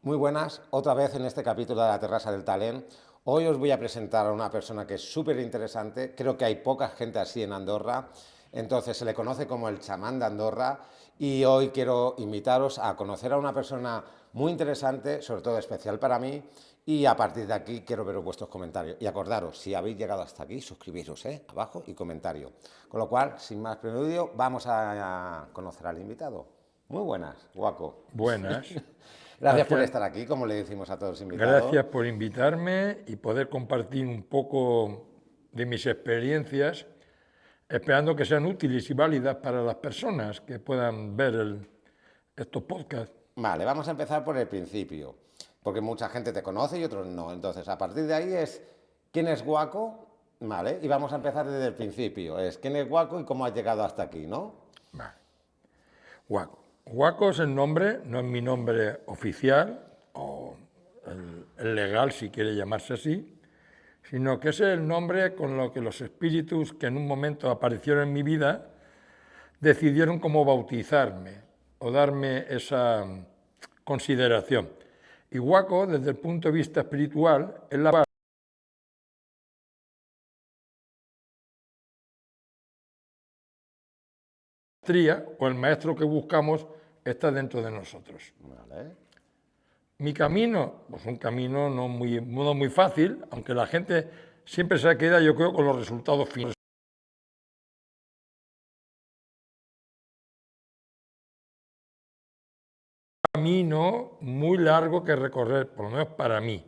Muy buenas, otra vez en este capítulo de la Terrassa del Talent. Hoy os voy a presentar a una persona que es súper interesante, creo que hay poca gente así en Andorra, entonces se le conoce como el chamán de Andorra y hoy quiero invitaros a conocer a una persona muy interesante, sobre todo especial para mí, y a partir de aquí quiero ver vuestros comentarios. Y acordaros, si habéis llegado hasta aquí, suscribiros, abajo y comentario. Con lo cual, sin más preludio, vamos a conocer al invitado. Muy buenas, Waco. Buenas, Gracias por gracias, estar aquí, como le decimos a todos los invitados. gracias por invitarme y poder compartir un poco de mis experiencias, esperando que sean útiles y válidas para las personas que puedan ver estos podcasts. Vale, vamos a empezar por el principio, porque mucha gente te conoce y otros no. Entonces, a partir de ahí es, ¿quién es Waco? Vale, y vamos a empezar desde el principio. Es, ¿quién es Waco y cómo has llegado hasta aquí, no? Vale. Huaco. Huaco es el nombre, no es mi nombre oficial o el legal, si quiere llamarse así, sino que es el nombre con lo que los espíritus que en un momento aparecieron en mi vida decidieron cómo bautizarme o darme esa consideración. Y Huaco, desde el punto de vista espiritual, es la maestría o el maestro que buscamos está dentro de nosotros. Vale. Mi camino, pues un camino no muy fácil, aunque la gente siempre se queda, yo creo, con los resultados finales. Un camino muy largo que recorrer, por lo menos para mí.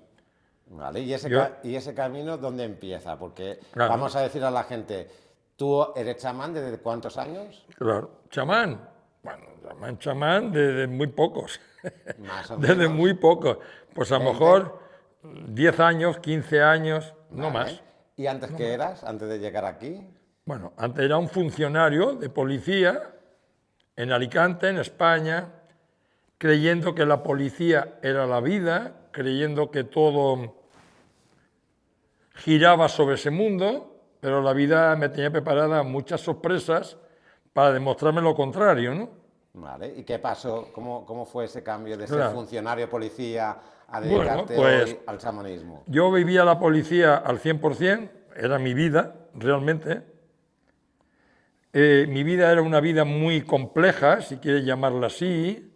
Vale, Yo, y ese camino dónde empieza? Porque claro, vamos a decir a la gente, ¿tú eres chamán desde cuántos años? claro, chamán, bueno, chamán desde muy pocos, Más o desde menos. muy pocos, pues a lo 20. mejor 10 años, 15 años, no Vale. más. ¿Y antes qué eras? Antes de llegar aquí. Bueno, antes era un funcionario de policía en Alicante, en España, creyendo que la policía era la vida, creyendo que todo giraba sobre ese mundo, pero la vida me tenía preparada muchas sorpresas para demostrarme lo contrario, ¿no? Vale. ¿Y qué pasó? ¿Cómo fue ese cambio de ser Claro. funcionario policía a Bueno, dedicarte pues hoy al chamanismo? yo vivía la policía al 100%, era mi vida, realmente. Mi vida era una vida muy compleja, si quieres llamarla así.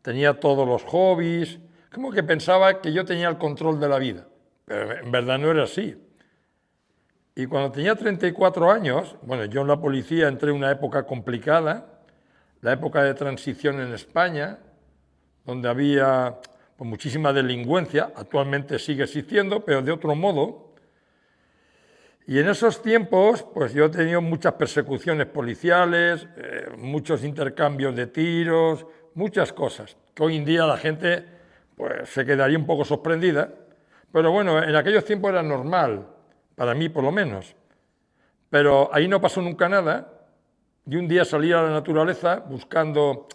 Tenía todos los hobbies, como que pensaba que yo tenía el control de la vida, pero en verdad no era así. Y cuando tenía 34 años, bueno, yo en la policía entré en una época complicada, la época de transición en España, donde había pues, muchísima delincuencia, actualmente sigue existiendo, pero de otro modo. Y en esos tiempos, pues yo he tenido muchas persecuciones policiales, muchos intercambios de tiros, muchas cosas, que hoy en día la gente pues, se quedaría un poco sorprendida. Pero bueno, en aquellos tiempos era normal, para mí por lo menos. Pero ahí no pasó nunca nada. Y un día salí a la naturaleza buscando,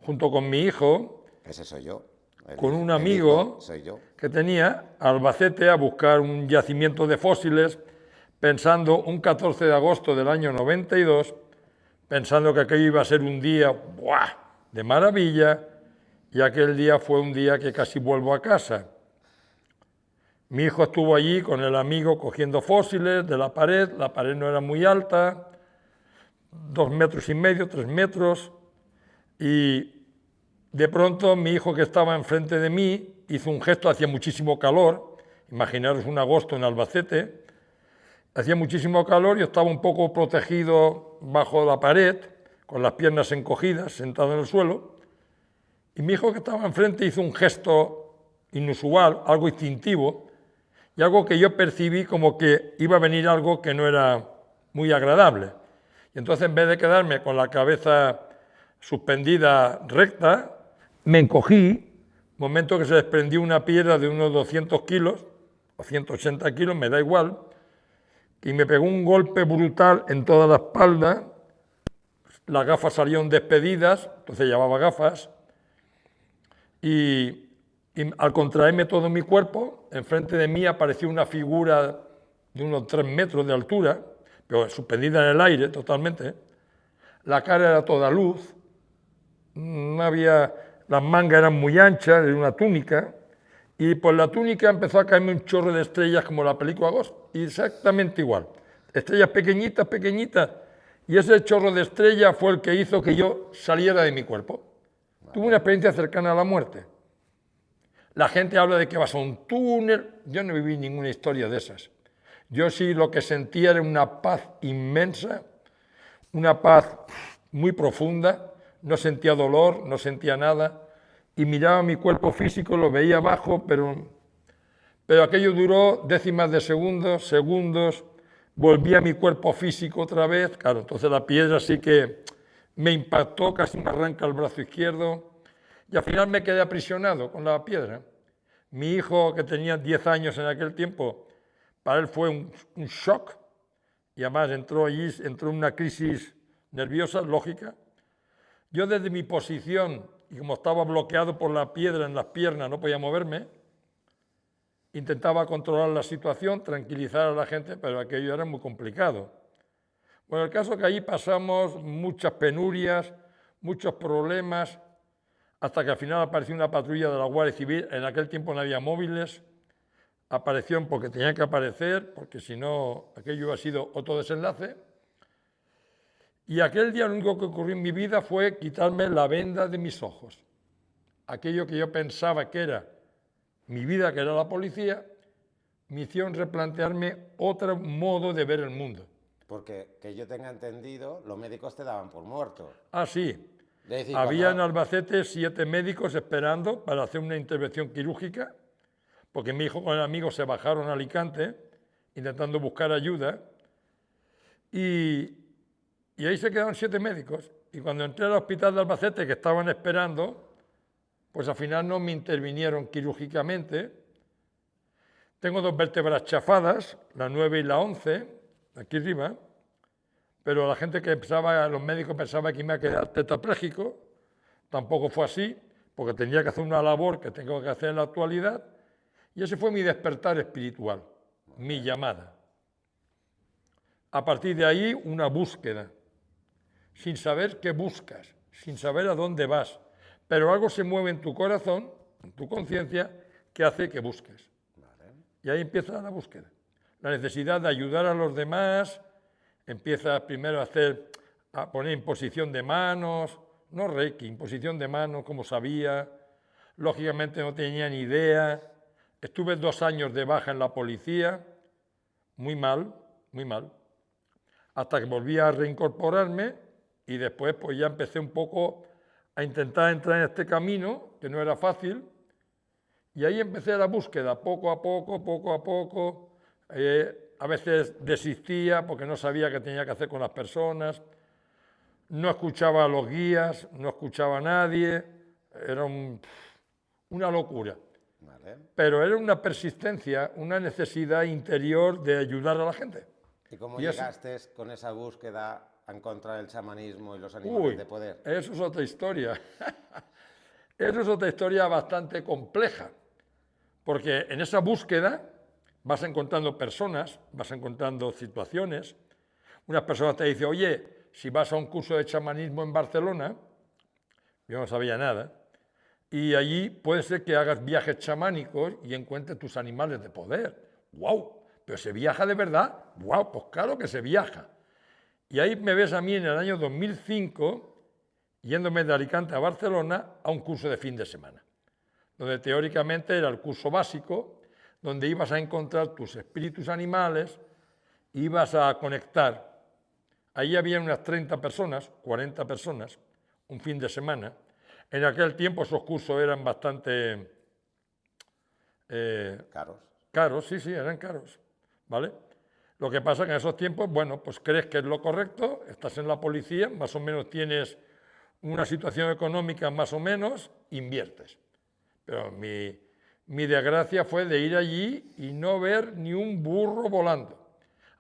junto con mi hijo, Ese soy yo. con un El hijo amigo soy yo. que tenía, a Albacete, a buscar un yacimiento de fósiles, pensando un 14 de agosto del año 92, pensando que aquello iba a ser un día ¡buah!, de maravilla, y aquel día fue un día que casi vuelvo a casa. Mi hijo estuvo allí con el amigo cogiendo fósiles de la pared no era muy alta, 2,5 metros, 3 metros, y de pronto mi hijo que estaba enfrente de mí hizo un gesto, hacía muchísimo calor, imaginaros un agosto en Albacete, hacía muchísimo calor, yo estaba un poco protegido bajo la pared, con las piernas encogidas, sentado en el suelo, y mi hijo que estaba enfrente hizo un gesto inusual, algo instintivo, y algo que yo percibí como que iba a venir algo que no era muy agradable. Y entonces en vez de quedarme con la cabeza suspendida recta, me encogí, momento que se desprendió una piedra de unos 200 kilos, o 180 kilos, me da igual, y me pegó un golpe brutal en toda la espalda, las gafas salieron despedidas, entonces llevaba gafas, y al contraerme todo mi cuerpo, enfrente de mí apareció una figura de unos 3 metros de altura, pero suspendida en el aire totalmente. La cara era toda luz, no había las mangas eran muy anchas, era una túnica, y por la túnica empezó a caerme un chorro de estrellas como la película Ghost, exactamente igual. Estrellas pequeñitas, pequeñitas, y ese chorro de estrellas fue el que hizo que yo saliera de mi cuerpo. Tuve una experiencia cercana a la muerte. La gente habla de que vas a un túnel, yo no viví ninguna historia de esas. Yo sí lo que sentía era una paz inmensa, una paz muy profunda, no sentía dolor, no sentía nada, y miraba mi cuerpo físico, lo veía abajo, pero aquello duró décimas de segundos, segundos, volví a mi cuerpo físico otra vez, claro, entonces la piedra sí que me impactó, casi me arranca el brazo izquierdo, y al final me quedé aprisionado con la piedra. Mi hijo, que tenía 10 años en aquel tiempo, para él fue un shock, y además entró en una crisis nerviosa, lógica. Yo desde mi posición, y como estaba bloqueado por la piedra en las piernas, no podía moverme, intentaba controlar la situación, tranquilizar a la gente, pero aquello era muy complicado. Bueno, el caso es que allí pasamos muchas penurias, muchos problemas, hasta que al final apareció una patrulla de la Guardia Civil. En aquel tiempo no había móviles, aparecieron porque tenían que aparecer, porque si no, aquello hubiera sido otro desenlace. Y aquel día lo único que ocurrió en mi vida fue quitarme la venda de mis ojos. Aquello que yo pensaba que era mi vida, que era la policía, me hicieron replantearme otro modo de ver el mundo. Porque, que yo tenga entendido, los médicos te daban por muerto. Ah, sí. Es decir, Había en cuando... Albacete 7 médicos esperando para hacer una intervención quirúrgica, porque mi hijo con el amigo se bajaron a Alicante intentando buscar ayuda, y ahí se quedaron 7 médicos. Y cuando entré al hospital de Albacete, que estaban esperando, pues al final no me intervinieron quirúrgicamente. Tengo 2 vértebras chafadas, la 9 y la 11, aquí arriba, pero la gente que pensaba, los médicos pensaban que me iba a quedar tetrapléjico, tampoco fue así, porque tenía que hacer una labor que tengo que hacer en la actualidad, y ese fue mi despertar espiritual, mi llamada. A partir de ahí, una búsqueda, sin saber qué buscas, sin saber a dónde vas, pero algo se mueve en tu corazón, en tu conciencia, que hace que busques. Vale. Y ahí empieza la búsqueda. La necesidad de ayudar a los demás, empiezas primero a poner imposición de manos, no reiki, imposición de manos, como sabía. Lógicamente no tenía ni idea. Estuve 2 años de baja en la policía, muy mal, muy mal, hasta que volví a reincorporarme y después pues ya empecé un poco a intentar entrar en este camino, que no era fácil, y ahí empecé la búsqueda, poco a poco, poco a poco. A veces desistía porque no sabía qué tenía que hacer con las personas, no escuchaba a los guías, no escuchaba a nadie, era una locura. Vale. Pero era una persistencia, una necesidad interior de ayudar a la gente. ¿Y cómo Y eso- llegaste con esa búsqueda a encontrar el chamanismo y los animales Uy, de poder? eso es otra historia. Eso es otra historia bastante compleja, porque en esa búsqueda vas encontrando personas, vas encontrando situaciones. Unas personas te dicen, oye, si vas a un curso de chamanismo en Barcelona, yo no sabía nada, y allí puede ser que hagas viajes chamánicos y encuentres tus animales de poder. ¡Wow! ¿Pero se viaja de verdad? ¡Wow! Pues claro que se viaja. Y ahí me ves a mí en el año 2005 yéndome de Alicante a Barcelona a un curso de fin de semana, donde teóricamente era el curso básico, donde ibas a encontrar tus espíritus animales, ibas a conectar. Ahí había unas 30 personas, 40 personas, un fin de semana. En aquel tiempo esos cursos eran bastante Caros. caros, sí, sí, eran caros, ¿vale? Lo que pasa es que en esos tiempos, bueno, pues crees que es lo correcto, estás en la policía, más o menos tienes una situación económica más o menos, inviertes. Pero mi desgracia fue de ir allí y no ver ni un burro volando.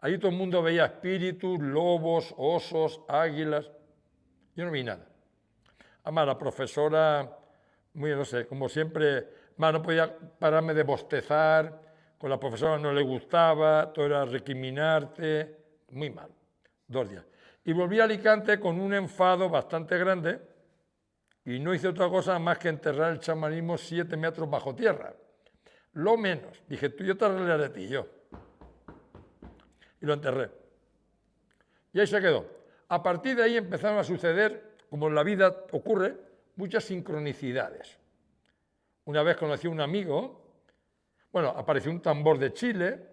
Allí todo el mundo veía espíritus, lobos, osos, águilas. Yo no vi nada. Además, la profesora, muy, no sé, como siempre, más no podía pararme de bostezar, con la profesora no le gustaba, todo era recriminarte, muy mal, 2 días. Y volví a Alicante con un enfado bastante grande, y no hice otra cosa más que enterrar el chamanismo 7 metros bajo tierra. Lo menos. Dije, tú, yo te arreglaré a ti, yo. Y lo enterré. Y ahí se quedó. A partir de ahí empezaron a suceder, como en la vida ocurre, muchas sincronicidades. Una vez conocí a un amigo, bueno, apareció un tambor de Chile,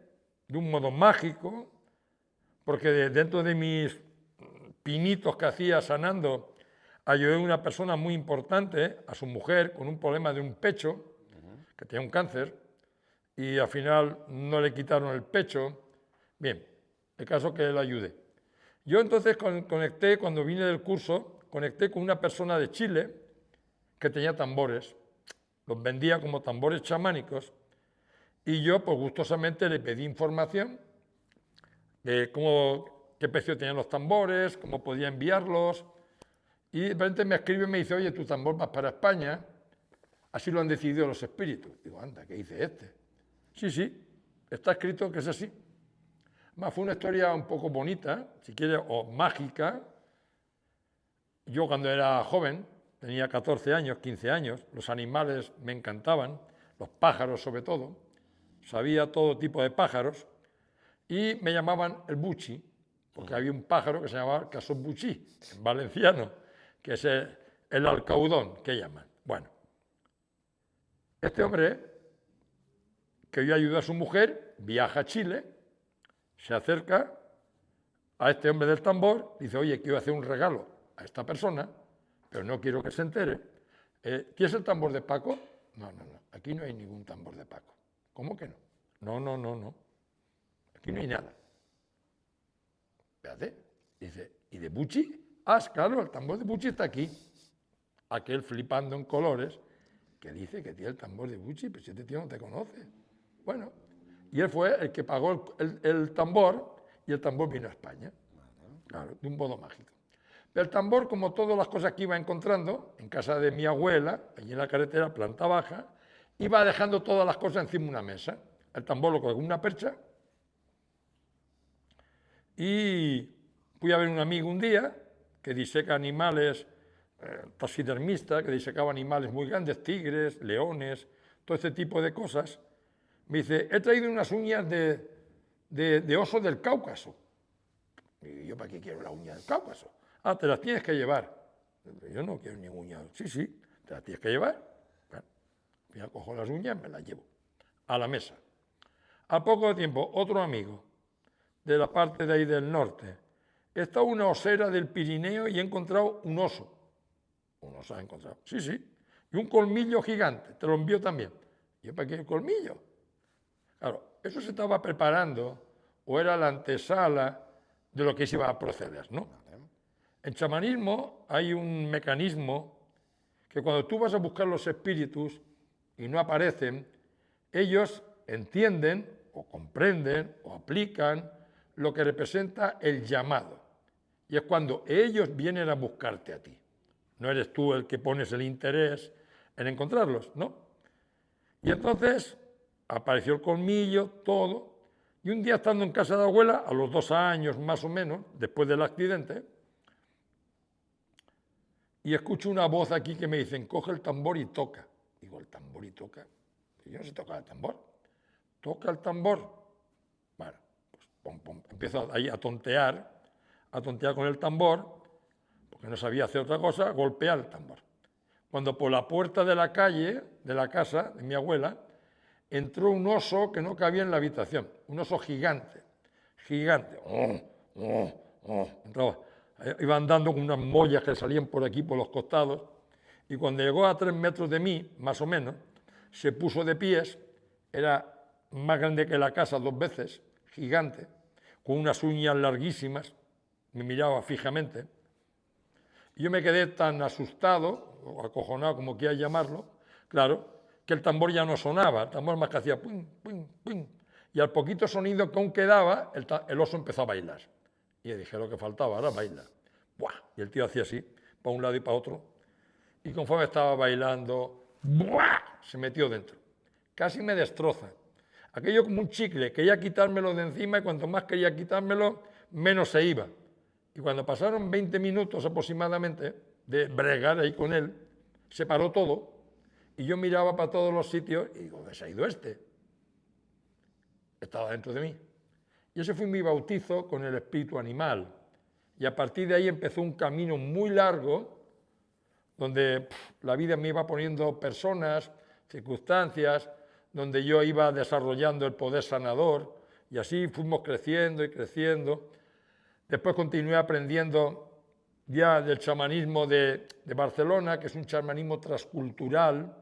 de un modo mágico, porque dentro de mis pinitos que hacía sanando, ayudé a una persona muy importante, a su mujer, con un problema de un pecho, que tenía un cáncer, y al final no le quitaron el pecho. Bien, el caso que le ayudé. Yo entonces conecté, cuando vine del curso, conecté con una persona de Chile que tenía tambores, los vendía como tambores chamánicos, y yo pues gustosamente le pedí información de qué precio tenían los tambores, cómo podía enviarlos, y de repente me escribe y me dice, oye, tu tambor va para España, así lo han decidido los espíritus. Digo, anda, ¿qué dice este? Sí, está escrito que es así. Además, fue una historia un poco bonita, si quieres, o mágica. Yo cuando era joven, tenía 14 años, 15 años, los animales me encantaban, los pájaros sobre todo, sabía todo tipo de pájaros, y me llamaban el buchi, porque había un pájaro que se llamaba casotbuchi, en valenciano, que es el alcaudón, que llaman. Bueno, este hombre, que yo ayudé a su mujer, viaja a Chile, se acerca a este hombre del tambor, dice, oye, quiero hacer un regalo a esta persona, pero no quiero que se entere. ¿Tienes el tambor de Paco? No, aquí no hay ningún tambor de Paco. ¿Cómo que no? No. Aquí no hay nada. Espérate. Dice, ¿y de Buchi? Ah, claro, el tambor de Buchi está aquí. Aquel flipando en colores, que dice que tiene el tambor de Buchi, pero si este tío no te conoce. Bueno, y él fue el que pagó el tambor, y el tambor vino a España. Claro, de un modo mágico. Pero el tambor, como todas las cosas que iba encontrando, en casa de mi abuela, allí en la carretera, planta baja, iba dejando todas las cosas encima de una mesa. El tambor lo colgó en una percha, y fui a ver un amigo un día que diseca animales, taxidermista, que disecaba animales muy grandes, tigres, leones, todo este tipo de cosas. Me dice, he traído unas uñas de oso del Cáucaso. Y yo, ¿para qué quiero la uña del Cáucaso? Ah, te las tienes que llevar. Yo no quiero ninguna uña. Sí, te las tienes que llevar. Bueno, ya cojo las uñas, me las llevo a la mesa. A poco tiempo, otro amigo de la parte de ahí del norte. He estado en una osera del Pirineo y he encontrado un oso. Un oso ha encontrado. Sí. Y un colmillo gigante. Te lo envío también. ¿Yo para qué el colmillo? Claro, eso se estaba preparando o era la antesala de lo que se iba a proceder, ¿no? En chamanismo hay un mecanismo que cuando tú vas a buscar los espíritus y no aparecen, ellos entienden o comprenden o aplican lo que representa el llamado. Y es cuando ellos vienen a buscarte a ti. No eres tú el que pones el interés en encontrarlos, ¿no? Y entonces apareció el colmillo, todo. Y un día estando en casa de abuela, a los 2 años más o menos, después del accidente, y escucho una voz aquí que me dicen, coge el tambor y toca. Digo, ¿el tambor y toca? Y yo no sé tocar el tambor. Toca el tambor. Bueno, pues empiezo ahí a tontear con el tambor, porque no sabía hacer otra cosa, golpear el tambor. Cuando por la puerta de la calle, de la casa de mi abuela, entró un oso que no cabía en la habitación, un oso gigante. Entraba, iba andando con unas mollas que salían por aquí, por los costados, y cuando llegó a 3 metros de mí, más o menos, se puso de pies, era más grande que la casa 2 veces, gigante, con unas uñas larguísimas, me miraba fijamente, y yo me quedé tan asustado, o acojonado, como quieras llamarlo, claro, que el tambor ya no sonaba, el tambor más que hacía pum, pum, pum, y al poquito sonido que aún quedaba, el oso empezó a bailar. Y le dije, lo que faltaba, ahora baila. ¡Buah! Y el tío hacía así, para un lado y para otro, y conforme estaba bailando, ¡buah!, se metió dentro. Casi me destroza. Aquello como un chicle, quería quitármelo de encima y cuanto más quería quitármelo, menos se iba. Y cuando pasaron 20 minutos aproximadamente de bregar ahí con él, se paró todo y yo miraba para todos los sitios y digo, ¿dónde se ha ido este? Estaba dentro de mí. Y ese fue mi bautizo con el espíritu animal. Y a partir de ahí empezó un camino muy largo donde la vida me iba poniendo personas, circunstancias, donde yo iba desarrollando el poder sanador y así fuimos creciendo y creciendo. Después continué aprendiendo ya del chamanismo de Barcelona, que es un chamanismo transcultural,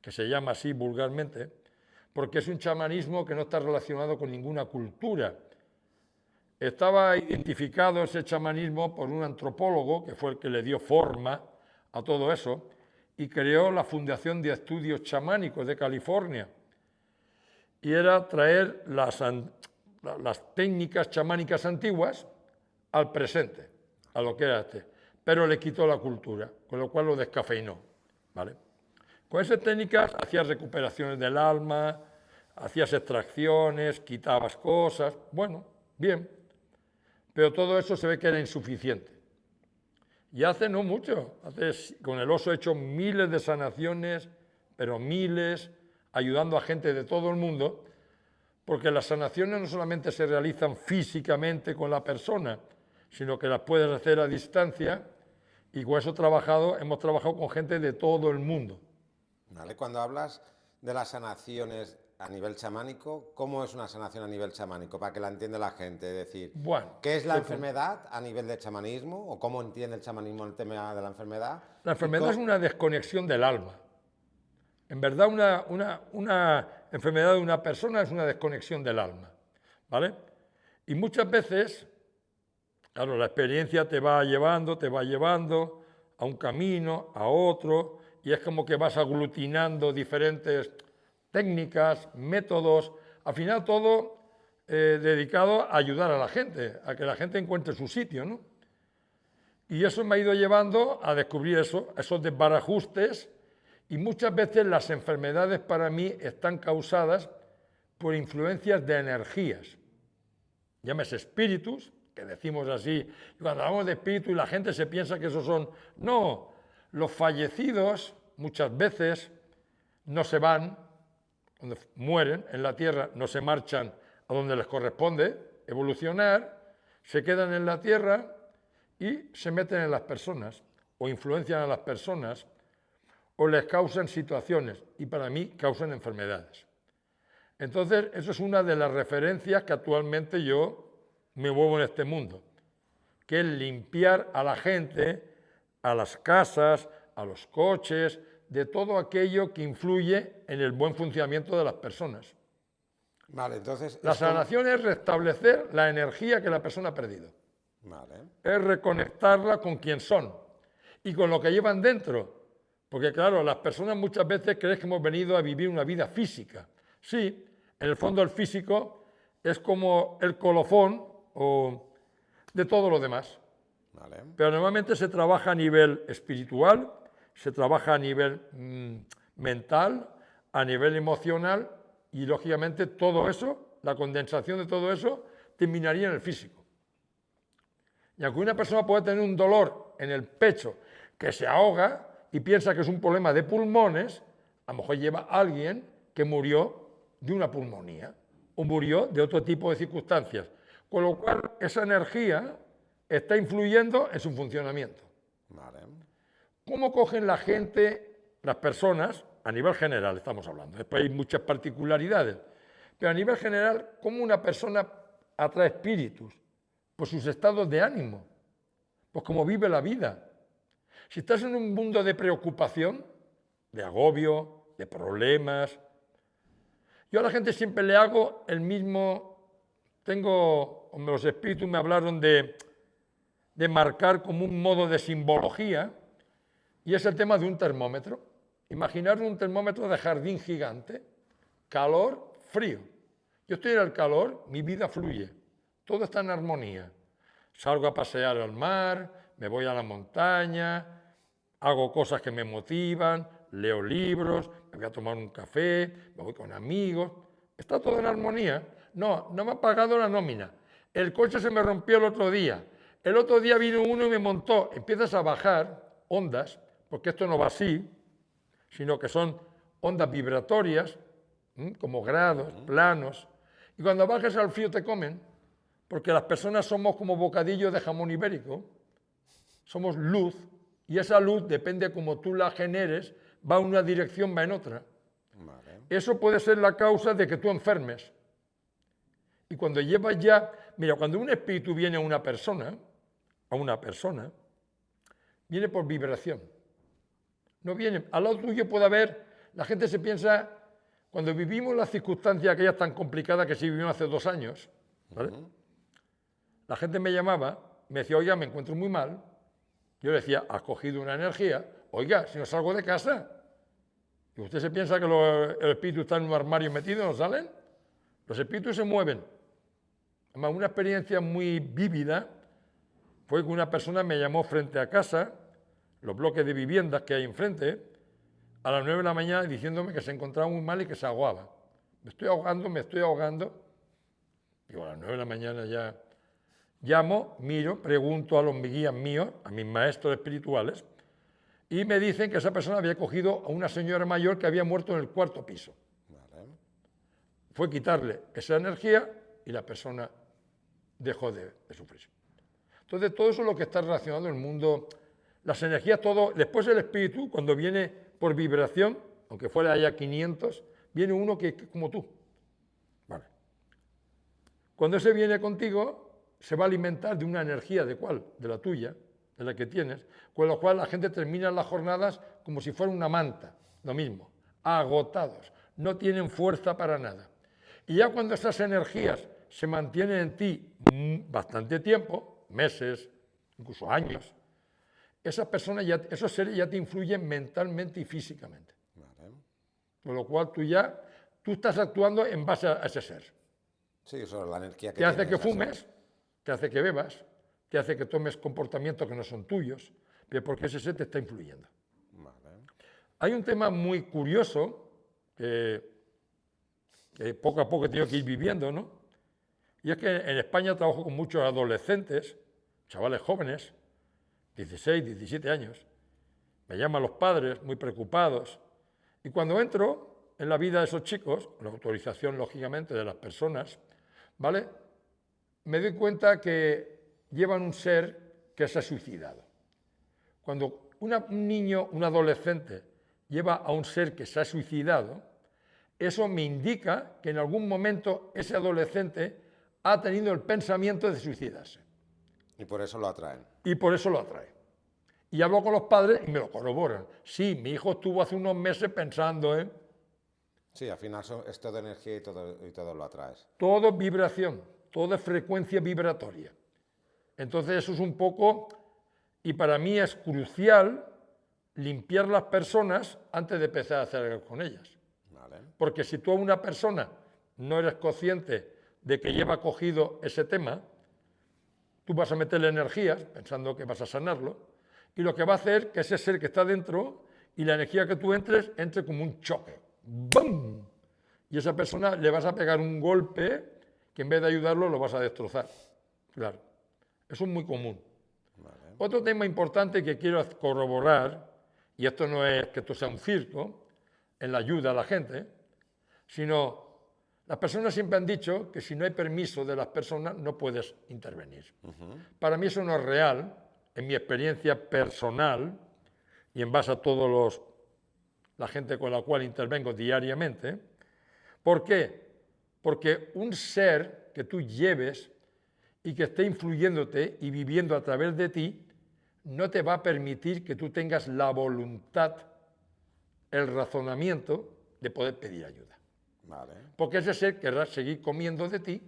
que se llama así vulgarmente, porque es un chamanismo que no está relacionado con ninguna cultura. Estaba identificado ese chamanismo por un antropólogo, que fue el que le dio forma a todo eso, y creó la Fundación de Estudios Chamánicos de California. Y era traer las técnicas chamánicas antiguas al presente, a lo que era este. Pero le quitó la cultura, con lo cual lo descafeinó, ¿vale? Con esas técnicas hacías recuperaciones del alma, hacías extracciones, quitabas cosas, bueno, bien. Pero todo eso se ve que era insuficiente. Y hace no mucho, con el oso he hecho miles de sanaciones, pero miles, ayudando a gente de todo el mundo, porque las sanaciones no solamente se realizan físicamente con la persona, sino que las puedes hacer a distancia, y con eso hemos trabajado con gente de todo el mundo. Vale, cuando hablas de las sanaciones a nivel chamánico, ¿cómo es una sanación a nivel chamánico? Para que la entienda la gente, es decir, bueno, ¿qué es la enfermedad a nivel de chamanismo? ¿O cómo entiende el chamanismo el tema de la enfermedad? La enfermedad es una desconexión del alma. En verdad, una enfermedad de una persona es una desconexión del alma, ¿vale? Y muchas veces, claro, la experiencia te va llevando a un camino, a otro, y es como que vas aglutinando diferentes técnicas, métodos, al final todo dedicado a ayudar a la gente, a que la gente encuentre su sitio, ¿no? Y eso me ha ido llevando a descubrir esos desbarajustes, y muchas veces las enfermedades para mí están causadas por influencias de energías. Llámese espíritus, que decimos así, y cuando hablamos de espíritu y la gente se piensa que esos son... No, los fallecidos muchas veces no se van, cuando mueren en la tierra, no se marchan a donde les corresponde evolucionar, se quedan en la tierra y se meten en las personas, o influencian a las personas, o les causan situaciones, y para mí causan enfermedades. Entonces, eso es una de las referencias que actualmente yo me muevo en este mundo, que es limpiar a la gente, a las casas, a los coches, de todo aquello que influye en el buen funcionamiento de las personas. Vale, entonces... La sanación es restablecer la energía que la persona ha perdido. Vale. Es reconectarla con quien son y con lo que llevan dentro. Porque claro, las personas muchas veces creen que hemos venido a vivir una vida física. Sí, en el fondo el físico es como el colofón o de todo lo demás. Vale. Pero normalmente se trabaja a nivel espiritual, se trabaja a nivel mental, a nivel emocional, y lógicamente todo eso, la condensación de todo eso, terminaría en el físico. Y aunque una persona puede tener un dolor en el pecho que se ahoga y piensa que es un problema de pulmones, a lo mejor lleva a alguien que murió de una pulmonía o murió de otro tipo de circunstancias. Con lo cual, esa energía está influyendo en su funcionamiento. Vale. ¿Cómo cogen la gente, las personas, a nivel general estamos hablando? Después hay muchas particularidades, pero a nivel general, ¿cómo una persona atrae espíritus? Por sus estados de ánimo, pues como vive la vida. Si estás en un mundo de preocupación, de agobio, de problemas, yo a la gente siempre le hago el mismo, los espíritus me hablaron de marcar como un modo de simbología, y es el tema de un termómetro. Imaginar un termómetro de jardín gigante, calor, frío. Yo estoy en el calor, mi vida fluye, todo está en armonía. Salgo a pasear al mar, me voy a la montaña, hago cosas que me motivan, leo libros, me voy a tomar un café, me voy con amigos. Está todo en armonía. No me ha pagado la nómina. El coche se me rompió el otro día. El otro día vino uno y me montó. Empiezas a bajar ondas porque esto no va así, sino que son ondas vibratorias, como grados, planos, y cuando bajes al frío te comen, porque las personas somos como bocadillos de jamón ibérico, somos luz, y esa luz, depende como tú la generes, va en una dirección, va en otra. Vale. Eso puede ser la causa de que tú enfermes. Y cuando llevas ya, mira, cuando un espíritu viene a una persona, viene por vibración. No viene, al lado tuyo puede haber, la gente se piensa, cuando vivimos las circunstancias aquellas tan complicadas que sí vivimos hace 2 años, ¿vale? La gente me llamaba, me decía, oiga, me encuentro muy mal. Yo le decía, has cogido una energía, oiga, si no salgo de casa. ¿Y usted se piensa que el espíritu está en un armario metido, no salen? Los espíritus se mueven. Además, una experiencia muy vívida fue que una persona me llamó frente a casa, los bloques de viviendas que hay enfrente, a las 9 de la mañana diciéndome que se encontraba muy mal y que se ahogaba. Me estoy ahogando. Digo, a las 9 de la mañana ya llamo, miro, pregunto a los guías míos, a mis maestros espirituales, y me dicen que esa persona había cogido a una señora mayor que había muerto en el 4.º piso. Vale. Fue quitarle esa energía y la persona dejó de sufrir. Entonces, todo eso es lo que está relacionado en el mundo, las energías, todo. Después el espíritu, cuando viene por vibración, aunque fuera haya 500, viene uno que como tú. Vale. Cuando ese viene contigo, se va a alimentar de una energía, ¿de cuál? De la tuya, de la que tienes, con lo cual la gente termina las jornadas como si fuera una manta, lo mismo, agotados, no tienen fuerza para nada. Y ya cuando esas energías se mantienen en ti bastante tiempo, meses, incluso años, esas personas, esos seres ya te influyen mentalmente y físicamente. Vale. Con lo cual tú estás actuando en base a ese ser. Sí, sobre la energía que Te hace tiene que esa fumes, te hace que bebas, te hace que tomes comportamientos que no son tuyos, pero porque ese ser te está influyendo. Vale. Hay un tema muy curioso que poco a poco he tenido que ir viviendo, ¿no? Y es que en España trabajo con muchos adolescentes, chavales jóvenes, 16, 17 años. Me llaman los padres muy preocupados. Y cuando entro en la vida de esos chicos, con la autorización, lógicamente, de las personas, ¿vale? Me doy cuenta que llevan un ser que se ha suicidado. Cuando un niño, un adolescente, lleva a un ser que se ha suicidado, eso me indica que en algún momento ese adolescente ha tenido el pensamiento de suicidarse. Y por eso lo atraen. Y por eso lo atrae. Y hablo con los padres y me lo corroboran. Sí, mi hijo estuvo hace unos meses pensando en... Sí, al final es todo energía y todo lo atraes. Todo es vibración, todo es frecuencia vibratoria. Entonces eso es un poco... Y para mí es crucial limpiar las personas antes de empezar a hacer algo con ellas. Vale. Porque si tú a una persona no eres consciente de que lleva cogido ese tema, tú vas a meterle energías pensando que vas a sanarlo, y lo que va a hacer que ese ser que está dentro y la energía que tú entre como un choque. ¡Bum! Y a esa persona le vas a pegar un golpe que en vez de ayudarlo lo vas a destrozar. Claro, eso es muy común. Vale. Otro tema importante que quiero corroborar, y esto no es que esto sea un circo, en la ayuda a la gente, sino las personas siempre han dicho que si no hay permiso de las personas no puedes intervenir. Para mí eso no es real, en mi experiencia personal y en base a la gente con la cual intervengo diariamente. ¿Por qué? Porque un ser que tú lleves y que esté influyéndote y viviendo a través de ti, no te va a permitir que tú tengas la voluntad, el razonamiento de poder pedir ayuda. Vale. Porque ese ser querrá seguir comiendo de ti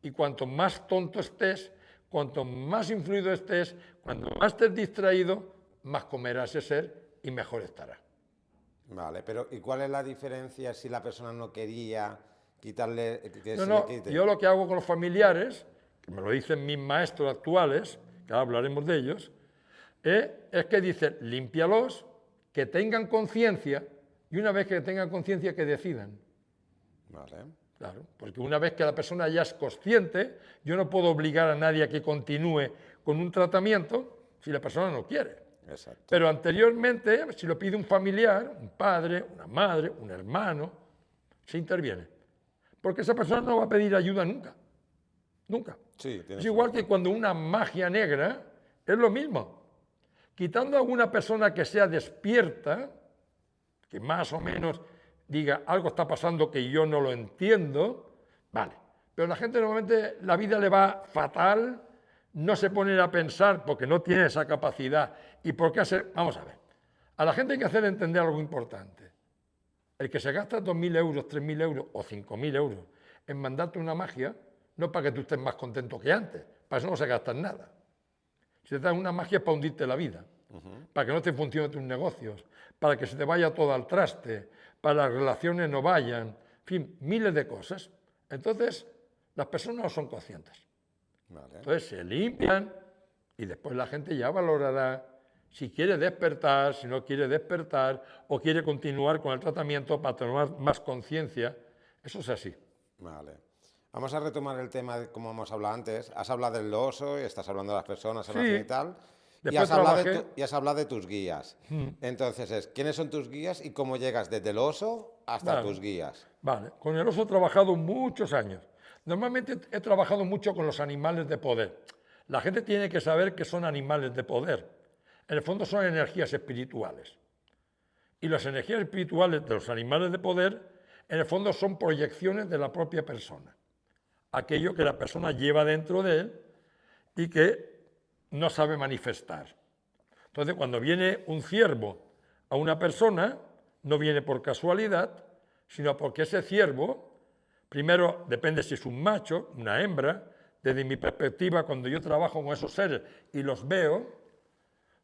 y cuanto más tonto estés, cuanto más influido estés, cuanto más estés distraído, más comerá ese ser y mejor estará. Vale, pero ¿y cuál es la diferencia si la persona no quería quitarle, que se No, le quite? yo lo que hago con los familiares, que me lo dicen mis maestros actuales, que ahora hablaremos de ellos, es que dicen, límpialos, que tengan conciencia, y una vez que tengan conciencia, que decidan. Vale. Claro, porque una vez que la persona ya es consciente, yo no puedo obligar a nadie a que continúe con un tratamiento si la persona no quiere. Exacto. Pero anteriormente, si lo pide un familiar, un padre, una madre, un hermano, se interviene. Porque esa persona no va a pedir ayuda nunca. Nunca. Sí, Es tienes igual razón. que cuando una magia negra es lo mismo. Quitando a alguna persona que sea despierta, que más o menos diga algo está pasando que yo no lo entiendo, vale. Pero la gente normalmente la vida le va fatal, no se pone a pensar porque no tiene esa capacidad. ¿Y por qué hacer? Vamos a ver. A la gente hay que hacer entender algo importante. El que se gasta 2.000 euros, 3.000 euros o 5.000 euros en mandarte una magia, no es para que tú estés más contento que antes. Para eso no se gasta en nada. Si te dan una magia es para hundirte la vida, para que no te funcionen tus negocios, para que se te vaya todo al traste, para que las relaciones no vayan, en fin, miles de cosas. Entonces, las personas no son conscientes. Vale. Entonces se limpian y después la gente ya valorará si quiere despertar, si no quiere despertar o quiere continuar con el tratamiento para tomar más conciencia. Eso es así. Vale. Vamos a retomar el tema de como hemos hablado antes. Has hablado del oso y estás hablando de las personas, sanación y Sí, tal. Y después has hablado trabajé. y has hablado de tus guías. Entonces, ¿quiénes son tus guías y cómo llegas desde el oso hasta Vale, tus guías? vale. Con el oso he trabajado muchos años. Normalmente he trabajado mucho con los animales de poder. La gente tiene que saber que son animales de poder. En el fondo son energías espirituales. Y las energías espirituales de los animales de poder, en el fondo son proyecciones de la propia persona. Aquello que la persona lleva dentro de él y que no sabe manifestar. Entonces, cuando viene un ciervo a una persona, no viene por casualidad, sino porque ese ciervo, primero depende si es un macho, una hembra. Desde mi perspectiva, cuando yo trabajo con esos seres y los veo,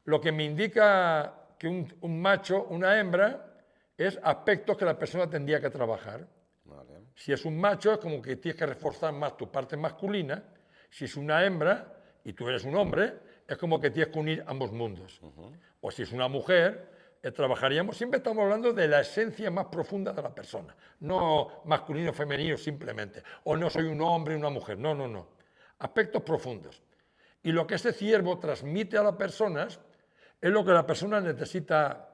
lo que me indica que un macho, una hembra, es aspectos que la persona tendría que trabajar. Vale. Si es un macho, es como que tienes que reforzar más tu parte masculina. Si es una hembra y tú eres un hombre, es como que tienes que unir ambos mundos. O si es una mujer, trabajaríamos, siempre estamos hablando de la esencia más profunda de la persona, no masculino o femenino simplemente. O no soy un hombre y una mujer, no, no, no. Aspectos profundos. Y lo que ese ciervo transmite a las personas es lo que la persona necesita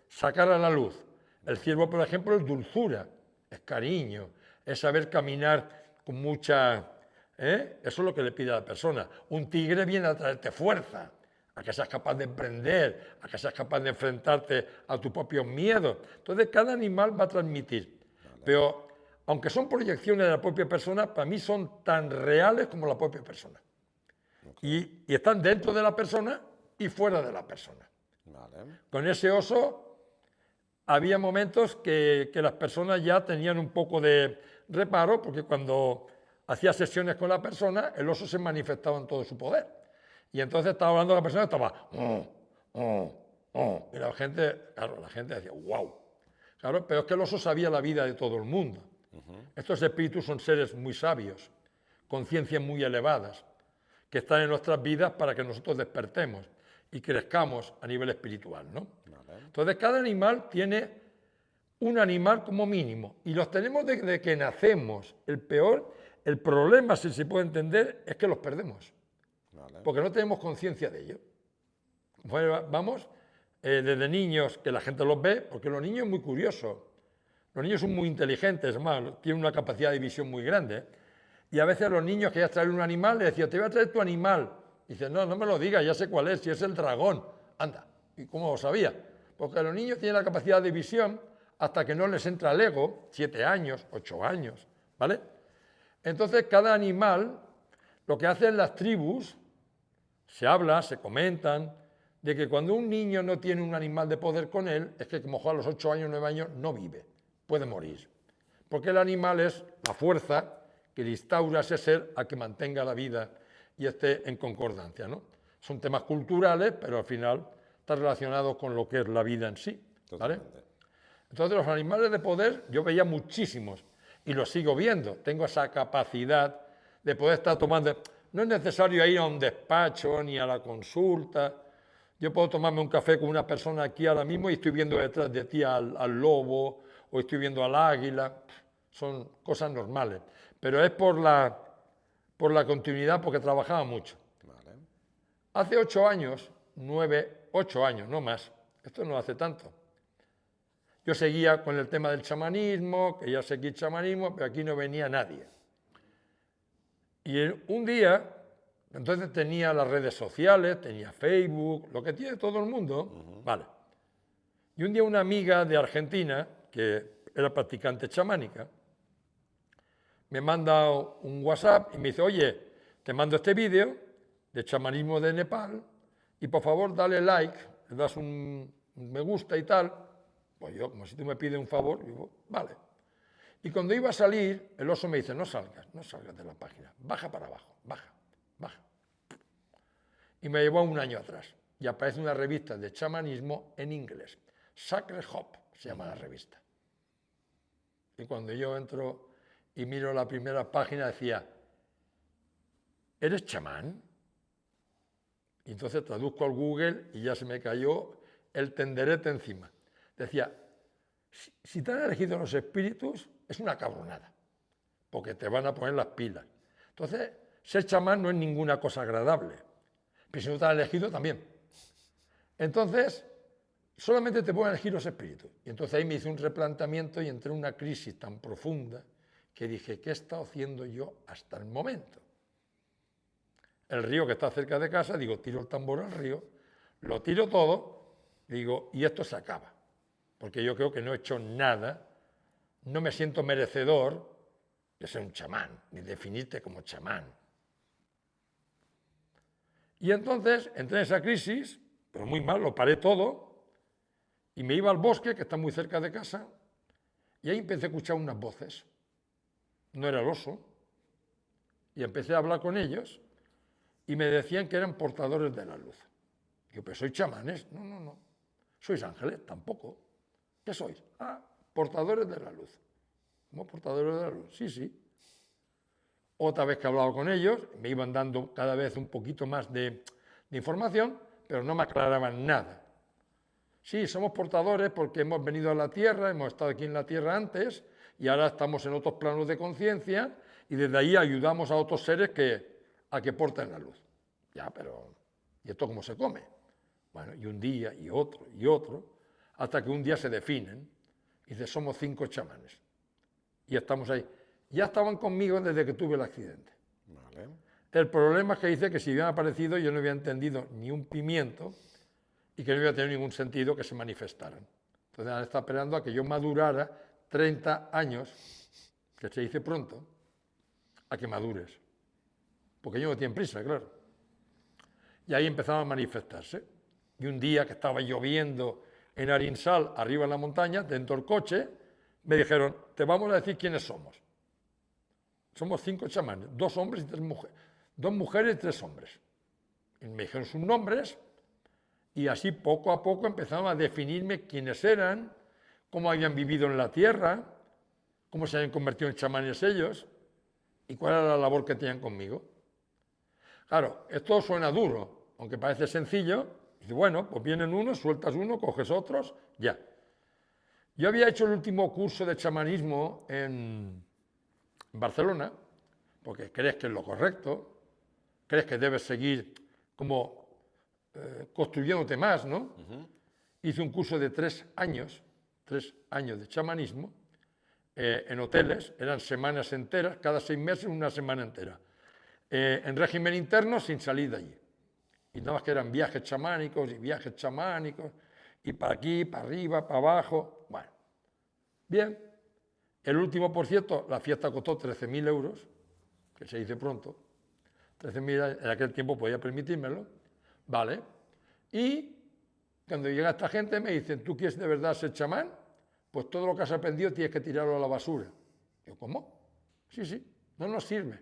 sacar a la luz. El ciervo, por ejemplo, es dulzura, es cariño, es saber caminar con mucha... Eso es lo que le pide a la persona. Un tigre viene a traerte fuerza, a que seas capaz de emprender, a que seas capaz de enfrentarte a tus propios miedos. Entonces, cada animal va a transmitir. Vale. Pero, aunque son proyecciones de la propia persona, para mí son tan reales como la propia persona. Okay. Y están dentro de la persona y fuera de la persona. Vale. Con ese oso había momentos que las personas ya tenían un poco de reparo, porque cuando hacía sesiones con la persona, el oso se manifestaba en todo su poder. Y entonces estaba hablando la persona y estaba... Y la gente decía, wow. Claro, pero es que el oso sabía la vida de todo el mundo. Estos espíritus son seres muy sabios, conciencias muy elevadas, que están en nuestras vidas para que nosotros despertemos y crezcamos a nivel espiritual, ¿no? Vale. Entonces, cada animal tiene un animal como mínimo y los tenemos desde que nacemos. El problema, si se puede entender, es que los perdemos, vale, porque no tenemos conciencia de ello. Vamos, desde niños, que la gente los ve, porque los niños son muy curiosos, los niños son muy inteligentes, además, tienen una capacidad de visión muy grande. Y a veces los niños querían traer un animal, le decían, te voy a traer tu animal. Y dice, no, no me lo digas, ya sé cuál es, si es el dragón. Anda, ¿y cómo lo sabía? Porque los niños tienen la capacidad de visión hasta que no les entra el ego, 7 años, 8 años, ¿vale? Entonces, cada animal, lo que hacen las tribus, se habla, se comentan, de que cuando un niño no tiene un animal de poder con él, es que como a los 8 años, 9 años, no vive, puede morir. Porque el animal es la fuerza que le instaura a ese ser a que mantenga la vida y esté en concordancia, ¿no? Son temas culturales, pero al final está relacionado con lo que es la vida en sí, ¿vale? Entonces los animales de poder yo veía muchísimos y los sigo viendo. Tengo esa capacidad de poder estar tomando... No es necesario ir a un despacho ni a la consulta. Yo puedo tomarme un café con una persona aquí ahora mismo y estoy viendo detrás de ti al lobo o estoy viendo al águila. Son cosas normales. Pero es por la continuidad, porque trabajaba mucho. Vale. Hace 8 años 9, 8 años, no más. Esto no hace tanto. Yo seguía con el tema del chamanismo, quería seguir chamanismo, pero aquí no venía nadie. Y un día, entonces tenía las redes sociales, tenía Facebook, lo que tiene todo el mundo, vale. Y un día una amiga de Argentina, que era practicante chamánica, me manda un WhatsApp y me dice, oye, te mando este vídeo de chamanismo de Nepal y por favor dale like, le das un me gusta y tal. Pues yo, como si tú me pides un favor, digo, vale. Y cuando iba a salir, el oso me dice, no salgas de la página, baja para abajo, baja. Y me llevó un año atrás y aparece una revista de chamanismo en inglés, Sacred Hop se llama la revista. Y cuando yo entro y miro la primera página decía, ¿eres chamán? Y entonces traduzco al Google y ya se me cayó el tenderete encima. Decía, si te han elegido los espíritus, es una cabronada, porque te van a poner las pilas. Entonces, ser chamán no es ninguna cosa agradable, pero si no te han elegido, también. Entonces, solamente te pueden elegir los espíritus. Y entonces ahí me hice un replanteamiento y entré en una crisis tan profunda que dije, ¿qué he estado haciendo yo hasta el momento? El río que está cerca de casa, digo, tiro el tambor al río, lo tiro todo, digo, y esto se acaba. Porque yo creo que no he hecho nada, no me siento merecedor de ser un chamán, ni definirte como chamán. Y entonces entré en esa crisis, pero muy mal, lo paré todo, y me iba al bosque, que está muy cerca de casa, y ahí empecé a escuchar unas voces. No era el oso. Y empecé a hablar con ellos, y me decían que eran portadores de la luz. Digo, pero sois chamanes. No. ¿Sois ángeles? Tampoco. ¿Qué sois? Ah, portadores de la luz. ¿Cómo portadores de la luz? Sí. Otra vez que hablaba con ellos, me iban dando cada vez un poquito más de información, pero no me aclaraban nada. Sí, somos portadores porque hemos venido a la Tierra, hemos estado aquí en la Tierra antes y ahora estamos en otros planos de conciencia y desde ahí ayudamos a otros seres a que porten la luz. Ya, pero ¿y esto cómo se come? Bueno, y un día, y otro, hasta que un día se definen y dicen, somos 5 chamanes. Y estamos ahí. Ya estaban conmigo desde que tuve el accidente. Vale. El problema es que dice que si hubieran aparecido yo no había entendido ni un pimiento y que no iba a tener ningún sentido que se manifestaran. Entonces han estado esperando a que yo madurara 30 años, que se dice pronto, a que madures. Porque ellos no tienen prisa, claro. Y ahí empezaron a manifestarse. Y un día que estaba lloviendo en Arinsal, arriba en la montaña, dentro del coche, me dijeron, te vamos a decir quiénes somos. Somos 5 chamanes, 2 hombres y 3 mujeres. 2 mujeres y 3 hombres. Y me dijeron sus nombres y así poco a poco empezaron a definirme quiénes eran, cómo habían vivido en la tierra, cómo se habían convertido en chamanes ellos y cuál era la labor que tenían conmigo. Claro, esto suena duro, aunque parece sencillo. Y bueno, pues vienen unos, sueltas uno, coges otros, ya. Yo había hecho el último curso de chamanismo en Barcelona, porque crees que es lo correcto, crees que debes seguir como construyéndote más, ¿no? Hice un curso de 3 años de chamanismo, en hoteles, eran semanas enteras, cada 6 meses una semana entera, en régimen interno sin salir de allí. Y nada más que eran viajes chamánicos, y para aquí, para arriba, para abajo, bueno. Bien, el último, por cierto, la fiesta costó 13.000 euros, que se dice pronto, 13.000 en aquel tiempo podía permitírmelo, vale. Y cuando llega esta gente me dicen, ¿tú quieres de verdad ser chamán? Pues todo lo que has aprendido tienes que tirarlo a la basura. Yo, ¿cómo? Sí, no nos sirve.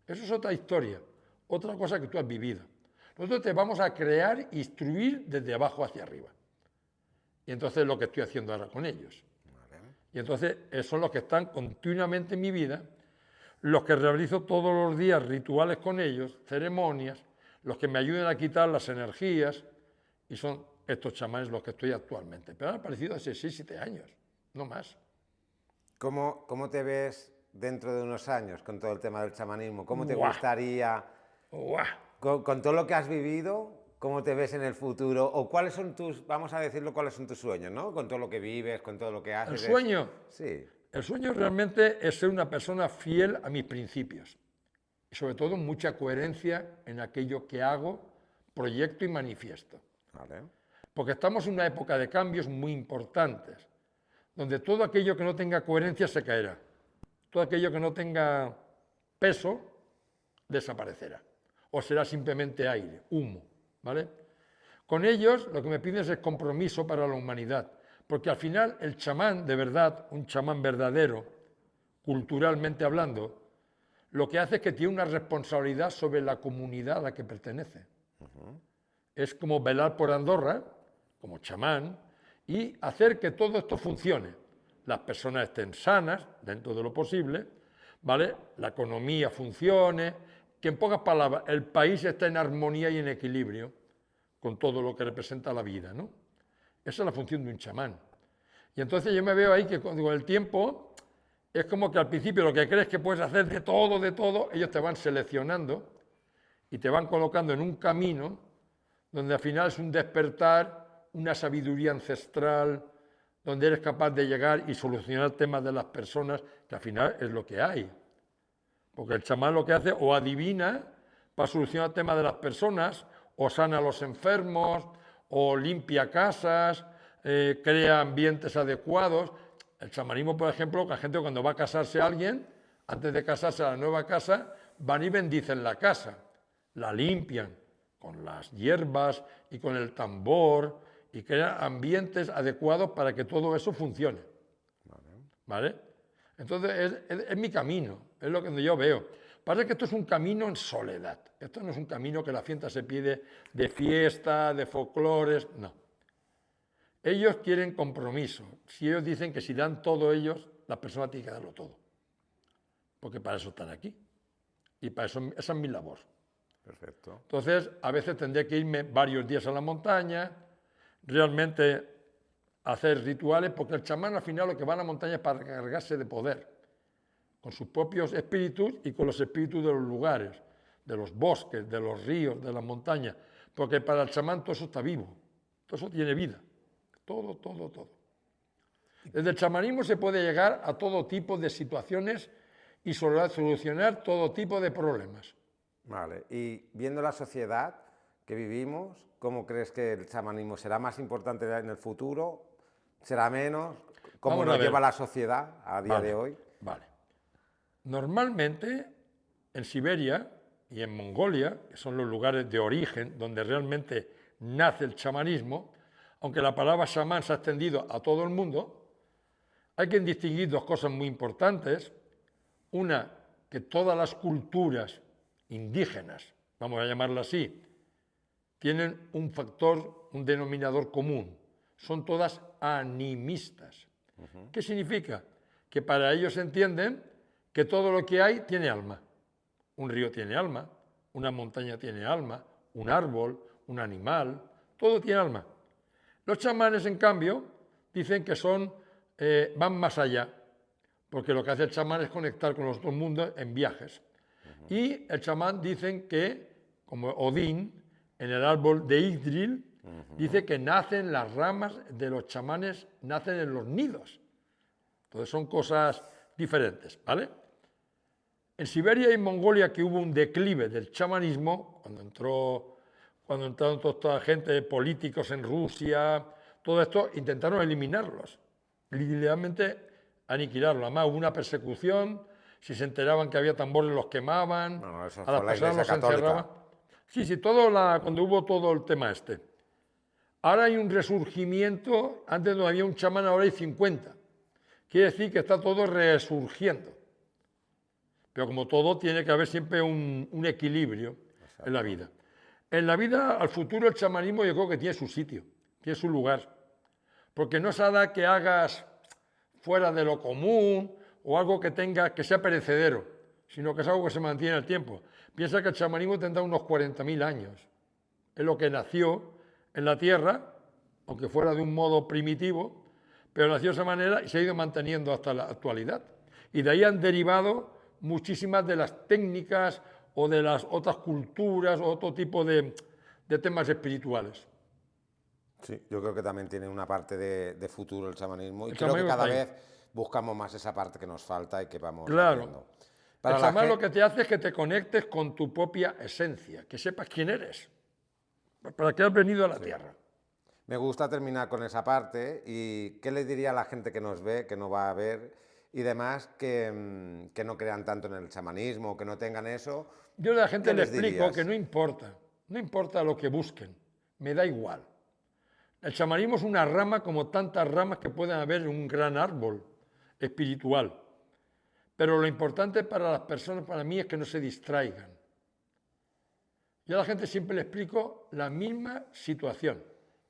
Eso es otra historia, otra cosa que tú has vivido. Nosotros te vamos a crear, instruir desde abajo hacia arriba. Y entonces es lo que estoy haciendo ahora con ellos. Vale. Y entonces son los que están continuamente en mi vida, los que realizo todos los días rituales con ellos, ceremonias, los que me ayuden a quitar las energías, y son estos chamanes los que estoy actualmente. Pero han aparecido hace 6-7 años, no más. ¿Cómo te ves dentro de unos años con todo el tema del chamanismo? ¿Cómo te gustaría, con todo lo que has vivido, cómo te ves en el futuro o cuáles son tus, vamos a decirlo, cuáles son tus sueños, ¿no? Con todo lo que vives, con todo lo que haces. El sueño, Sí, el sueño realmente es ser una persona fiel a mis principios y sobre todo mucha coherencia en aquello que hago, proyecto y manifiesto. vale. Porque estamos en una época de cambios muy importantes, donde todo aquello que no tenga coherencia se caerá. Todo aquello que no tenga peso desaparecerá. O será simplemente aire, humo, ¿vale? Con ellos lo que me piden es compromiso para la humanidad, porque al final el chamán de verdad, un chamán verdadero, culturalmente hablando, lo que hace es que tiene una responsabilidad sobre la comunidad a la que pertenece. Es como velar por Andorra, como chamán, y hacer que todo esto funcione. Las personas estén sanas, dentro de lo posible, ¿vale? La economía funcione, que en pocas palabras el país esté en armonía y en equilibrio con todo lo que representa la vida, ¿no? Esa es la función de un chamán. Y entonces yo me veo ahí que con el tiempo es como que al principio lo que crees que puedes hacer de todo, ellos te van seleccionando y te van colocando en un camino donde al final es un despertar, una sabiduría ancestral, donde eres capaz de llegar y solucionar temas de las personas, que al final es lo que hay. Porque el chamán lo que hace o adivina para solucionar temas de las personas, o sana a los enfermos, o limpia casas, crea ambientes adecuados. El chamanismo, por ejemplo, que la gente cuando va a casarse a alguien, antes de casarse a la nueva casa, van y bendicen la casa, la limpian con las hierbas y con el tambor y crean ambientes adecuados para que todo eso funcione. ¿Vale? Entonces es mi camino, es lo que yo veo. Parece que esto es un camino en soledad. Esto no es un camino que la fiesta se pide de fiesta, de folclores, no. Ellos quieren compromiso. Si ellos dicen que si dan todo ellos, la persona tiene que darlo todo. Porque para eso están aquí. Y para eso, esa es mi labor. Perfecto. Entonces, a veces tendré que irme varios días a la montaña, realmente hacer rituales, porque el chamán al final lo que va a la montaña es para cargarse de poder, con sus propios espíritus y con los espíritus de los lugares, de los bosques, de los ríos, de las montañas, porque para el chamán todo eso está vivo, todo eso tiene vida, todo. Desde el chamanismo se puede llegar a todo tipo de situaciones y solucionar todo tipo de problemas. Vale, y viendo la sociedad que vivimos, ¿cómo crees que el chamanismo será más importante en el futuro? ¿Será menos? ¿Cómo Vamos a nos ver. lleva la sociedad a día Vale, de hoy? Vale. Normalmente en Siberia y en Mongolia, que son los lugares de origen donde realmente nace el chamanismo, aunque la palabra chamán se ha extendido a todo el mundo, hay que distinguir dos cosas muy importantes. Una, que todas las culturas indígenas, vamos a llamarlas así, tienen un factor, un denominador común. Son todas animistas. ¿Qué significa? Que para ellos entienden que todo lo que hay tiene alma. Un río tiene alma, una montaña tiene alma, un árbol, un animal, todo tiene alma. Los chamanes, en cambio, dicen que van más allá, porque lo que hace el chamán es conectar con los otros mundos en viajes. Y el chamán dicen que, como Odín, en el árbol de Yggdrasil, dice que nacen las ramas de los chamanes, nacen en los nidos. Entonces son cosas diferentes, ¿vale? En Siberia y en Mongolia, que hubo un declive del chamanismo, cuando entraron toda esta gente, políticos en Rusia, todo esto, intentaron eliminarlos, literalmente aniquilarlos. Además hubo una persecución, si se enteraban que había tambores los quemaban, No, eso a las fue la personas Iglesia los Católica. encerraban. Sí, cuando hubo todo el tema este. Ahora hay un resurgimiento, antes no había un chamán, ahora hay 50. Quiere decir que está todo resurgiendo. Pero como todo, tiene que haber siempre un equilibrio en la vida. En la vida, al futuro, el chamanismo yo creo que tiene su sitio, tiene su lugar. Porque no es nada que hagas fuera de lo común o algo que sea perecedero, sino que es algo que se mantiene en el tiempo. Piensa que el chamanismo tendrá unos 40.000 años. Es lo que nació en la tierra, aunque fuera de un modo primitivo, pero nació de esa manera y se ha ido manteniendo hasta la actualidad. Y de ahí han derivado muchísimas de las técnicas o de las otras culturas o otro tipo de de temas espirituales. Sí, yo creo que también tiene una parte de futuro el chamanismo y El creo que chamanismo cada está ahí. vez buscamos más esa parte que nos falta y que vamos Claro. haciendo. El Para la chamán lo gente, que te hace es que te conectes con tu propia esencia, que sepas quién eres, para qué has venido a la tierra. me gusta terminar con esa parte y qué le diría a la gente que nos ve, que no va a ver y demás, que no crean tanto en el chamanismo, que no tengan eso. Yo a la ¿Qué gente le les explico que dirías? no importa lo que busquen, me da igual. El chamanismo es una rama como tantas ramas que pueden haber en un gran árbol espiritual. Pero lo importante para las personas, para mí, es que no se distraigan. Yo a la gente siempre le explico la misma situación,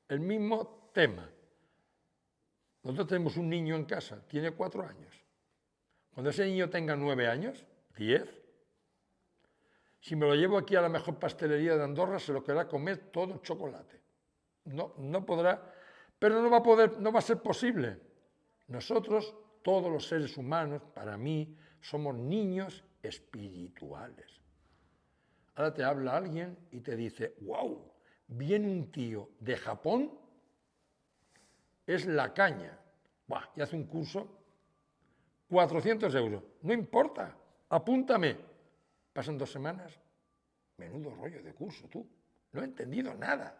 el mismo tema. Nosotros tenemos un niño en casa, tiene 4 años. Cuando ese niño tenga 9 años, 10, si me lo llevo aquí a la mejor pastelería de Andorra, se lo querrá comer todo chocolate. No podrá, pero no va a poder, no va a ser posible. Nosotros, todos los seres humanos, para mí, somos niños espirituales. Ahora te habla alguien y te dice, wow, viene un tío de Japón, es la caña. Buah, y hace un curso, 400 euros. No importa, apúntame. Pasan 2 semanas, menudo rollo de curso, tú. No he entendido nada.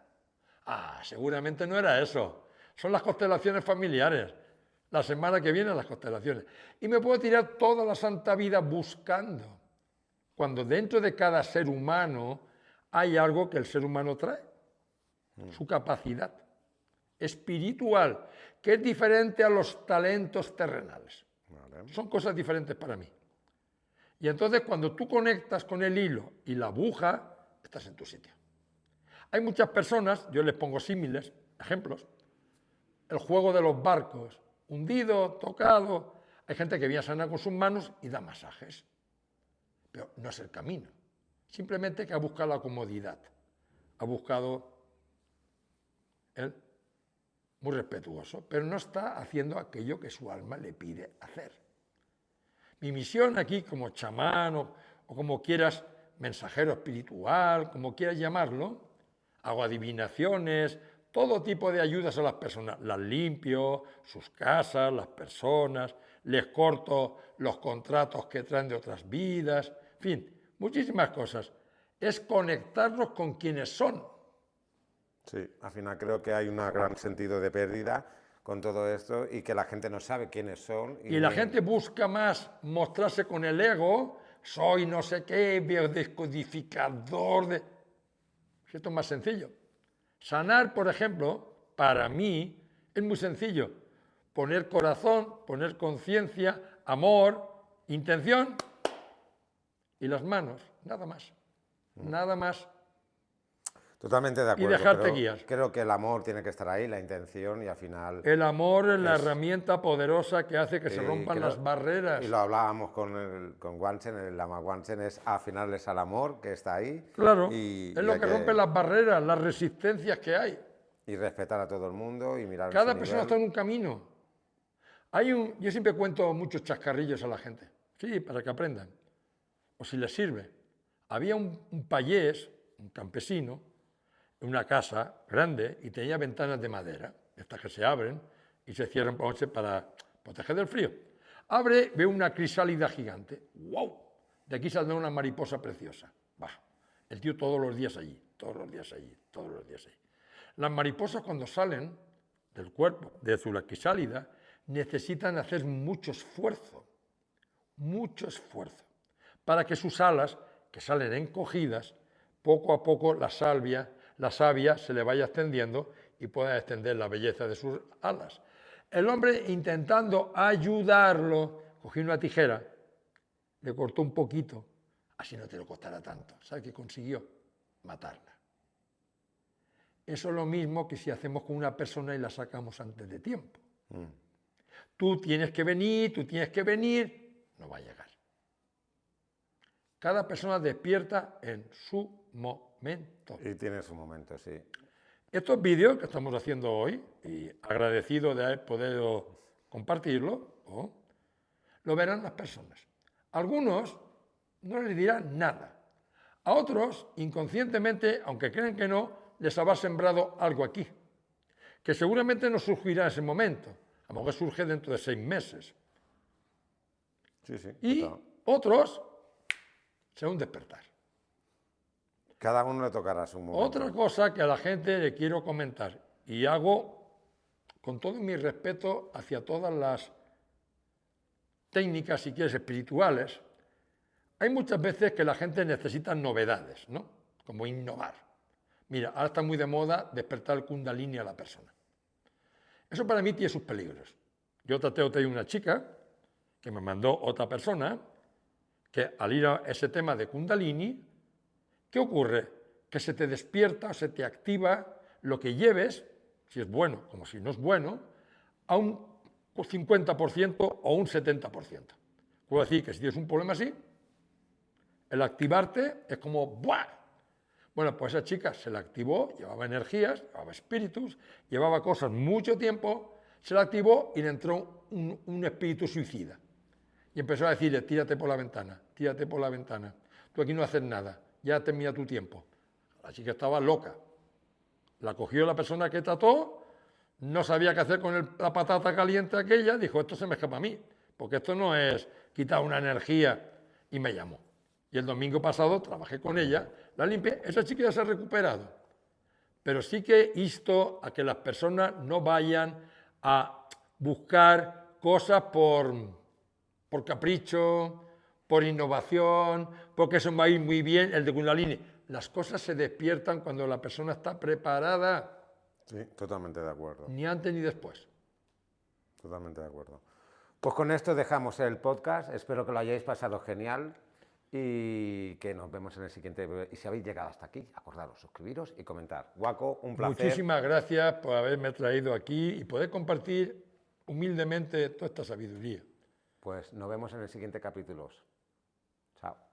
Ah, seguramente no era eso. Son las constelaciones familiares. La semana que viene las constelaciones. Y me puedo tirar toda la santa vida buscando. Cuando dentro de cada ser humano hay algo que el ser humano trae. Su capacidad espiritual, que es diferente a los talentos terrenales. Vale. Son cosas diferentes para mí. Y entonces cuando tú conectas con el hilo y la aguja, estás en tu sitio. Hay muchas personas, yo les pongo símiles, ejemplos, el juego de los barcos, hundido, tocado. Hay gente que viene a sanar con sus manos y da masajes. Pero no es el camino. Simplemente que ha buscado la comodidad. Ha buscado él, muy respetuoso, pero no está haciendo aquello que su alma le pide hacer. Mi misión aquí, como chamán o como quieras, mensajero espiritual, como quieras llamarlo, hago adivinaciones, todo tipo de ayudas a las personas. Las limpio, sus casas, las personas, les corto los contratos que traen de otras vidas, en fin, muchísimas cosas. Es conectarlos con quienes son. Sí, al final creo que hay un gran sentido de pérdida con todo esto y que la gente no sabe quiénes son. Y la gente busca más mostrarse con el ego, soy no sé qué, biodescodificador de... Esto es más sencillo. Sanar, por ejemplo, para mí es muy sencillo. Poner corazón, poner conciencia, amor, intención y las manos, nada más. Nada más. Totalmente de Y acuerdo. dejarte guiar. Creo que el amor tiene que estar ahí, la intención y al final... El amor es la herramienta poderosa que hace que se Sí, rompan creo- las barreras. Y lo hablábamos con Wanchen, el Lama Wanchen, es al final es el amor que está ahí Claro, y es lo hay que rompe las barreras, las resistencias que hay. y respetar a todo el mundo y mirar Cada su persona está nivel. en un camino. Yo siempre cuento muchos chascarrillos a la gente, sí, para que aprendan, o si les sirve. Había un payés, un campesino, en una casa grande y tenía ventanas de madera, estas que se abren y se cierran por noche para proteger del frío. Abre, ve una crisálida gigante. ¡Wow! De aquí saldrá una mariposa preciosa. Va. El tío todos los días allí, todos los días allí, todos los días allí. Las mariposas cuando salen del cuerpo, de su crisálida, necesitan hacer mucho esfuerzo, para que sus alas, que salen encogidas, poco a poco la savia se le vaya extendiendo y pueda extender la belleza de sus alas. El hombre, intentando ayudarlo, cogió una tijera, le cortó un poquito, así no te lo costará tanto. ¿Sabes qué consiguió? Matarla. Eso es lo mismo que si hacemos con una persona y la sacamos antes de tiempo. Tú tienes que venir, no va a llegar. Cada persona despierta en su momento. Y tiene su momento, sí. Estos vídeos que estamos haciendo hoy, y agradecido de haber podido compartirlo, lo verán las personas. Algunos no les dirán nada. A otros, inconscientemente, aunque creen que no, les habrá sembrado algo aquí, que seguramente no surgirá en ese momento, a lo mejor surge dentro de 6 meses. Sí, sí. Y Total. otros será un despertar. Cada uno le tocará su momento. Otra cosa que a la gente le quiero comentar, y hago con todo mi respeto hacia todas las técnicas, si quieres, espirituales, hay muchas veces que la gente necesita novedades, ¿no? Como innovar. Mira, ahora está muy de moda despertar el kundalini a la persona. Eso para mí tiene sus peligros. Yo traté de una chica que me mandó otra persona que al ir a ese tema de kundalini, ¿qué ocurre? Que se te despierta, se te activa lo que lleves, si es bueno como si no es bueno, a un 50% o un 70%. Puedo decir que si tienes un problema así, el activarte es como ¡buah! Bueno, pues esa chica se la activó, llevaba energías, llevaba espíritus, llevaba cosas mucho tiempo, se la activó y le entró un espíritu suicida. Y empezó a decirle, tírate por la ventana, tú aquí no haces nada, ya termina tu tiempo. La chica estaba loca. La cogió la persona que trató, no sabía qué hacer con la patata caliente aquella, dijo, esto se me escapa a mí, porque esto no es quitar una energía, y me llamó. Y el domingo pasado trabajé con ella, la limpié, esa chica ya se ha recuperado. Pero sí que insto a que las personas no vayan a buscar cosas por capricho, por innovación, porque eso va a ir muy bien, el de Kundalini. Las cosas se despiertan cuando la persona está preparada, Sí, totalmente de acuerdo. ni antes ni después. Totalmente de acuerdo. Pues con esto dejamos el podcast. Espero que lo hayáis pasado genial y que nos vemos en el siguiente. Y si habéis llegado hasta aquí, acordaros, suscribiros y comentar. Guaco, un placer. Muchísimas gracias por haberme traído aquí y poder compartir humildemente toda esta sabiduría. Pues nos vemos en el siguiente capítulo. Chao.